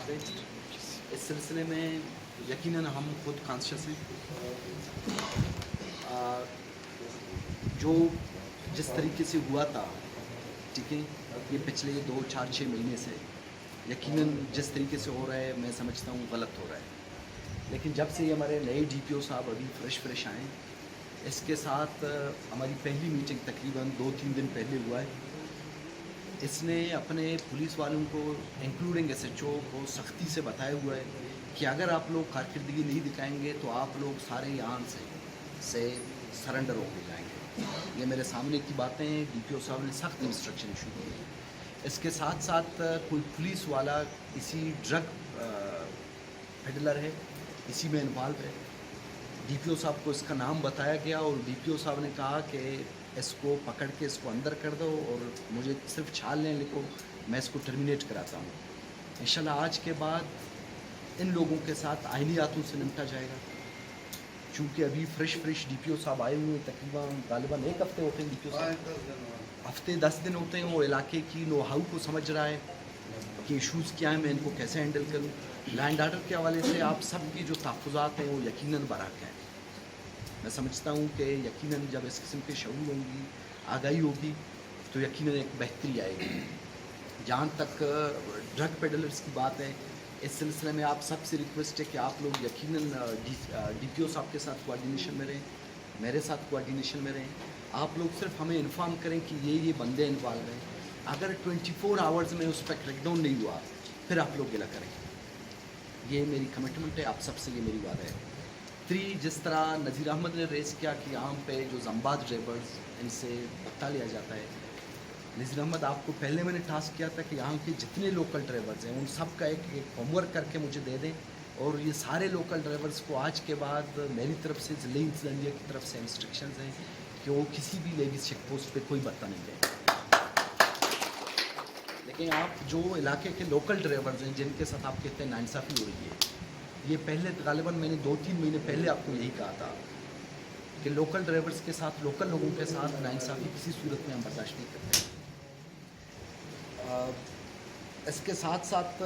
ہے. اس سلسلے میں یقیناً ہم خود کانشیس ہیں. جو جس طریقے سے ہوا تھا ٹھیک ہے یہ پچھلے 2-4-6 مہینے سے یقیناً جس طریقے سے ہو رہا ہے میں سمجھتا ہوں غلط ہو رہا ہے. لیکن جب سے یہ ہمارے نئے ڈی پی او صاحب ابھی فریش آئے اس کے ساتھ ہماری پہلی میٹنگ تقریباً 2-3 دن پہلے ہوا ہے. اس نے اپنے پولیس والوں کو انکلوڈنگ ایس ایچ او کو سختی سے بتایا ہوا ہے کہ اگر آپ لوگ کارکردگی نہیں دکھائیں گے تو آپ لوگ سارے یہاں سے سرنڈر ہو کے جائیں گے. یہ میرے سامنے کی باتیں ہیں. ڈی پی او صاحب نے سخت انسٹرکشن ایشو کی. اس کے ساتھ ساتھ کوئی پولیس والا کسی ڈرگ پیڈلر ہے اسی میں انوالو ہے. ڈی پی او صاحب کو اس کا نام بتایا گیا اور ڈی پی او صاحب نے کہا کہ اس کو پکڑ کے اس کو اندر کر دو اور مجھے صرف چھال لیں لکھو میں اس کو ٹرمینیٹ کراتا ہوں. انشاءاللہ آج کے بعد ان لوگوں کے ساتھ آئینی ہاتھوں سے نمٹا جائے گا. چونکہ ابھی فریش ڈی پی او صاحب آئے ہوئے تقریباً غالباً 1 ہفتے ہوتے ہیں. ڈی پی او صاحب ہفتے 10 دن ہوتے ہیں. وہ علاقے کی نو ہاؤ کو سمجھ رہا ہے کہ ایشوز کیا ہیں میں ان کو کیسے ہینڈل کروں. لینڈ آرڈر کے حوالے سے آپ سب کی جو تحفظات ہیں وہ یقیناً برحق ہیں. میں سمجھتا ہوں کہ یقیناً جب اس قسم کے شعور ہوں گی آگاہی ہوگی تو یقیناً ایک بہتری آئے گی. جہاں تک ڈرگ پیڈلرز کی بات ہے اس سلسلے میں آپ سب سے ریکویسٹ ہے کہ آپ لوگ یقیناً ڈی پی او صاحب کے ساتھ کوآرڈینیشن میں رہیں, میرے ساتھ کوآرڈینیشن میں رہیں. آپ لوگ صرف ہمیں انفارم کریں کہ یہ بندے انوالو ہیں. اگر 24 آورز میں اس پہ کریک ڈاؤن نہیں ہوا پھر آپ لوگ گلا کریں. یہ میری کمٹمنٹ ہے آپ سب سے, یہ میری وعدہ ہے. 3 جس طرح نذیر احمد نے ریز کیا کہ یہاں پہ جو زمباد ڈرائیورز ان سے بتا لیا جاتا ہے. نذیر احمد آپ کو پہلے میں نے ٹاسک کیا تھا کہ یہاں کے جتنے لوکل ڈرائیورز ہیں ان سب کا ایک ہوم ورک کر کے مجھے دے دیں اور یہ سارے لوکل ڈرائیورز کو آج کے بعد میری طرف سے ضلعی انتظامیہ کی طرف سے انسٹرکشنز ہیں کہ وہ کسی بھی لیڈیز چیک پوسٹ پہ کوئی بتا نہیں دیں. لیکن آپ جو علاقے کے لوکل ڈرائیورز ہیں جن کے ساتھ آپ کہتے ہیں ناانصافی ہو رہی ہے, یہ پہلے غالباً میں نے 2-3 مہینے پہلے آپ کو یہی کہا تھا کہ لوکل ڈرائیورز کے ساتھ لوکل لوگوں کے ساتھ ناانصافی کسی صورت میں ہم برداشت نہیں کرتے. اس کے ساتھ ساتھ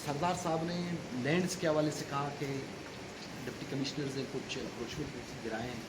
سردار صاحب نے لینڈز کے حوالے سے کہا کہ ڈپٹی کمشنرز نے کچھ اپروچمنٹ گرائے ہیں.